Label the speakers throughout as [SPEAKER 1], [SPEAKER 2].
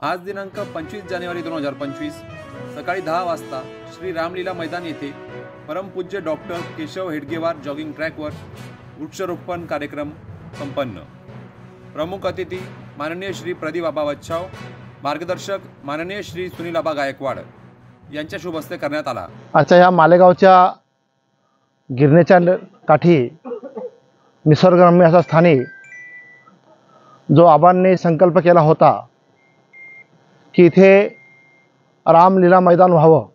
[SPEAKER 1] आज दिनांक 25 जानेवारी 2025 सकाळी 10 वाजता श्री रामलीला मैदान येथे परमपूज्य डॉक्टर केशव हेडगेवार जॉगिंग ट्रॅकवर वृक्षारोपण कार्यक्रम संपन्न। प्रमुख अतिथी माननीय श्री प्रदीप आबा बच्छाव, मार्गदर्शक माननीय श्री सुनील आबा गायकवाड यांच्या शुभ हस्ते करण्यात आला।
[SPEAKER 2] आजच्या या मालेगावच्या गिरणेच्या काठी निसर्गरम्य अशा स्थानी जो आबांनी संकल्प केला होता की इथे रामलीला मैदान व्हावं।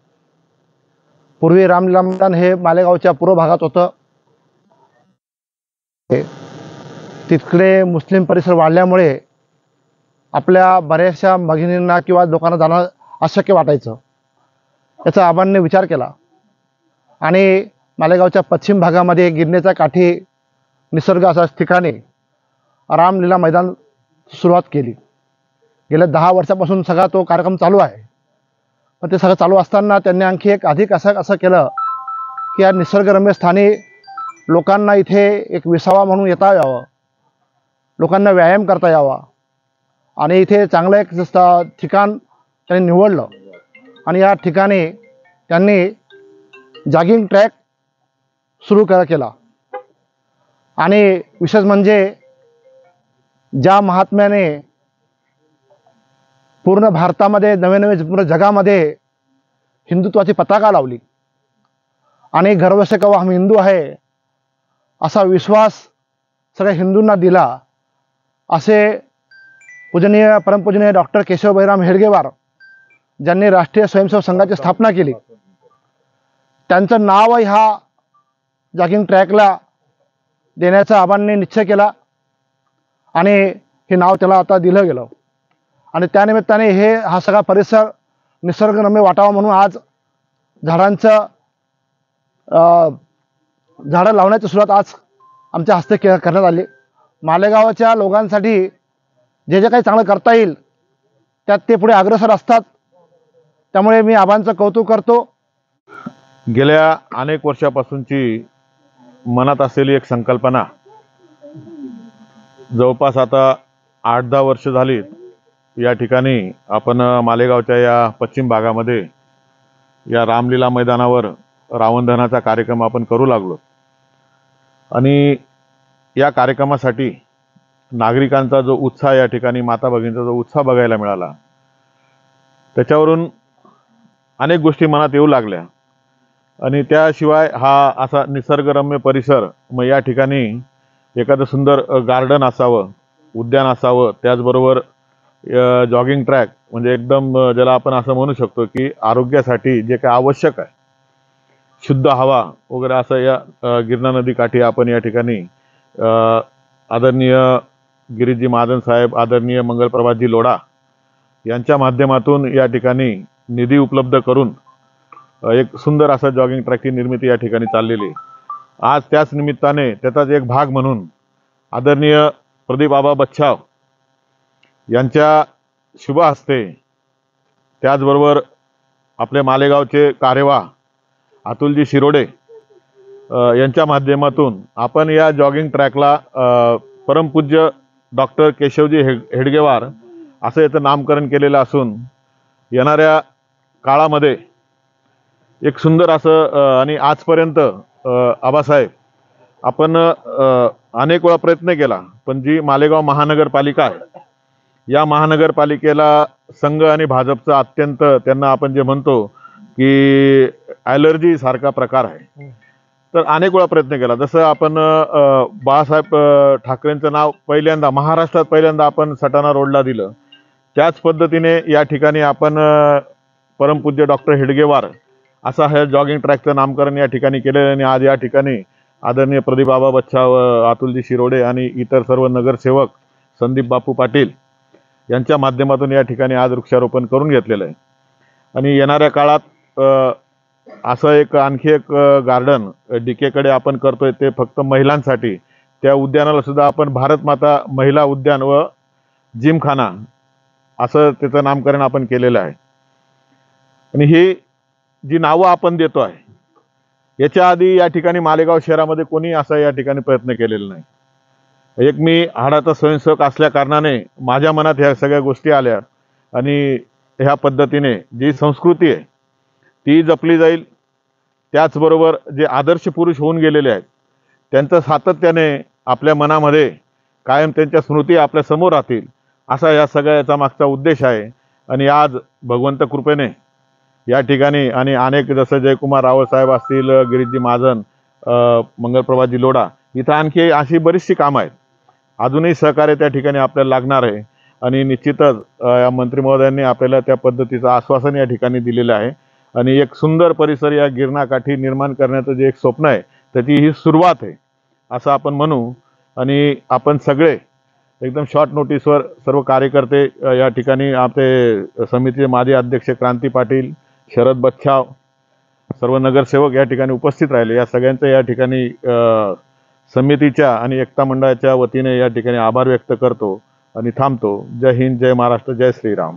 [SPEAKER 2] पूर्वी रामलीला मैदान हे मालेगावच्या पूर्व भागात होतं। तिकडे मुस्लिम परिसर वाढल्यामुळे आपल्या बऱ्याचशा भगिनींना किंवा लोकांना जाणं अशक्य वाटायचं। याचा आबांनी विचार केला आणि मालेगावच्या पश्चिम भागामध्ये गिरणेच्या काठी निसर्ग अशा ठिकाणी रामलीला मैदान सुरुवात केली। गेल्या 10 वर्षापासून सगळा तो कार्यक्रम चालू आहे। पण ते सगळं चालू असताना त्यांनी आणखी एक अधिक असं केलं की या निसर्गरम्य स्थानी लोकांना इथे एक विसावा म्हणून येता यावं, लोकांना व्यायाम करता यावा आणि इथे चांगलं एक ठिकाण त्यांनी निवडलं आणि या ठिकाणी त्यांनी जॉगिंग ट्रॅक सुरू केला। आणि विशेष म्हणजे ज्या महात्म्याने पूर्ण भारतामध्ये नवे पूर्ण जगामध्ये हिंदुत्वाची पताका लावली आणि गर्व से कहो हम हिंदू आहे असा विश्वास सगळ्या हिंदूंना दिला, असे पूजनीय परमपूजनीय डॉक्टर केशव बहिराम हेडगेवार ज्यांनी राष्ट्रीय स्वयंसेवक संघाची स्थापना केली, त्यांचं नाव ह्या जॉगिंग ट्रॅकला देण्याचा आबांनी निश्चय केला आणि हे नाव त्याला आता दिलं गेलं। आणि त्यानिमित्ताने हा सगळा परिसर निसर्गरम्य वाटावा म्हणून आज झाडं लावण्याची सुरुवात आज आमच्या हस्ते करण्यात आली। मालेगावच्या लोकांसाठी जे काही चांगलं करता येईल त्यात ते पुढे अग्रेसर असतात, त्यामुळे मी आबांचं कौतुक करतो।
[SPEAKER 3] गेल्या अनेक वर्षापासूनची मनात असलेली एक संकल्पना जवळपास आता 8-10 वर्ष झाली या ठिकाणी आपण मालेगावच्या या पश्चिम भागामध्ये या रामलीला मैदानावर रावण दहनाचा कार्यक्रम आपण करू लागलो आणि या कार्यक्रमासाठी नागरिकांचा जो उत्साह, या ठिकाणी माता भगिनींचा जो उत्साह बघायला मिळाला, त्याच्यावरून अनेक गोष्टी मनात येऊ लागल्या। आणि त्याशिवाय हा असा निसर्गरम्य परिसर, मग या ठिकाणी एखादं सुंदर गार्डन असावं, उद्यान असावं, त्याचबरोबर जॉगिंग ट्रॅक म्हणजे एकदम ज्याला आपण असं म्हणू शकतो की आरोग्यासाठी जे काही आवश्यक आहे, शुद्ध हवा वगैरे, असं या गिरणा नदी काठी आपण या ठिकाणी आदरणीय गिरीजी महाजन साहेब, आदरणीय मंगलप्रभातजी लोढा यांच्या माध्यमातून या ठिकाणी निधी उपलब्ध करून एक सुंदर असा जॉगिंग ट्रॅकची निर्मिती या ठिकाणी चाललेली। आज त्याच निमित्ताने त्याचाच एक भाग म्हणून आदरणीय प्रदीप आबा बच्छाव यांच्या शुभ हस्ते, त्याचबरोबर आपले मालेगावचे कार्यवाह अतुलजी शिरोडे यांच्या माध्यमातून आपण या जॉगिंग ट्रॅकला परमपूज्य डॉक्टर केशवजी हेडगेवार असं याचं नामकरण केलेलं असून येणाऱ्या काळामध्ये एक सुंदर असं आणि आजपर्यंत आबासाहेब आपण अनेक वेळा प्रयत्न केला, पण जी मालेगाव महानगरपालिका आहे, या महानगरपालिकेला संघ आणि भाजपचं अत्यंत, त्यांना आपण जे म्हणतो की ॲलर्जी सारखा प्रकार आहे। तर अनेक वेळा प्रयत्न केला। जसं आपण बाळासाहेब ठाकरेंचं नाव पहिल्यांदा महाराष्ट्रात पहिल्यांदा आपण सटाणा रोडला दिलं, त्याच पद्धतीने या ठिकाणी आपण परमपूज्य डॉक्टर हेडगेवार असा हे जॉगिंग ट्रॅकचं नामकरण या ठिकाणी केलेलं। आणि आज या ठिकाणी आदरणीय प्रदीप आबा बच्छाव, अतुलजी शिरोडे आणि इतर सर्व नगरसेवक, संदीप बापू पाटील यांच्या माध्यमातून या ठिकाणी आज वृक्षारोपण करून घेतलेलं आहे। आणि येणाऱ्या काळात असं एक आणखी एक गार्डन डीकेकडे आपण करतोय, ते फक्त महिलांसाठी। त्या उद्यानाला सुद्धा आपण भारत माता महिला उद्यान व जिमखाना असं त्याचं नामकरण आपण केलेलं आहे। आणि ही जी नावं आपण देतो आहे, याच्या आधी या ठिकाणी मालेगाव शहरामध्ये कोणी असा या ठिकाणी प्रयत्न केलेला नाही। एक मी हाडाचा स्वयंसेवक असल्या कारणाने माझ्या मनात ह्या सगळ्या गोष्टी आल्या आणि ह्या पद्धतीने जी संस्कृती आहे ती जपली जाईल. त्याचबरोबर जे आदर्श पुरुष होऊन गेलेले आहेत त्यांचं सातत्याने आपल्या मनामध्ये कायम त्यांच्या स्मृती आपल्या समोर राहतील असा या सगळ्याचा मागचा उद्देश आहे. आणि आज भगवंत कृपेने या ठिकाणी आणि अनेक जसं जयकुमार रावळ साहेब असतील, गिरीशजी महाजन, मंगलप्रभाजी लोढा, इथं आणखी अशी बरीचशी कामं आहेत. अजूनही सहकार्य त्या ठिकाणी आपल्याला लागणार आहे आणि निश्चितच या मंत्री महोदयांनी आपल्याला त्या पद्धतीचं आश्वासन या ठिकाणी दिलेलं आहे. आणि एक सुंदर परिसर या गिरणाकाठी निर्माण करण्याचं जे एक स्वप्न आहे त्याची ही सुरुवात आहे असं आपण म्हणू. आणि आपण सगळे एकदम शॉर्ट नोटीसवर सर्व कार्यकर्ते या ठिकाणी आपले समितीचे माजी अध्यक्ष क्रांती पाटील, शरद बच्छाव, सर्व नगरसेवक या ठिकाणी उपस्थित राहिले. या सगळ्यांचं या ठिकाणी समितीच्या आणि एकता मंडळाच्या वतीने या ठिकाणी आभार व्यक्त करतो आणि थांबतो. जय हिंद, जय महाराष्ट्र, जय श्रीराम.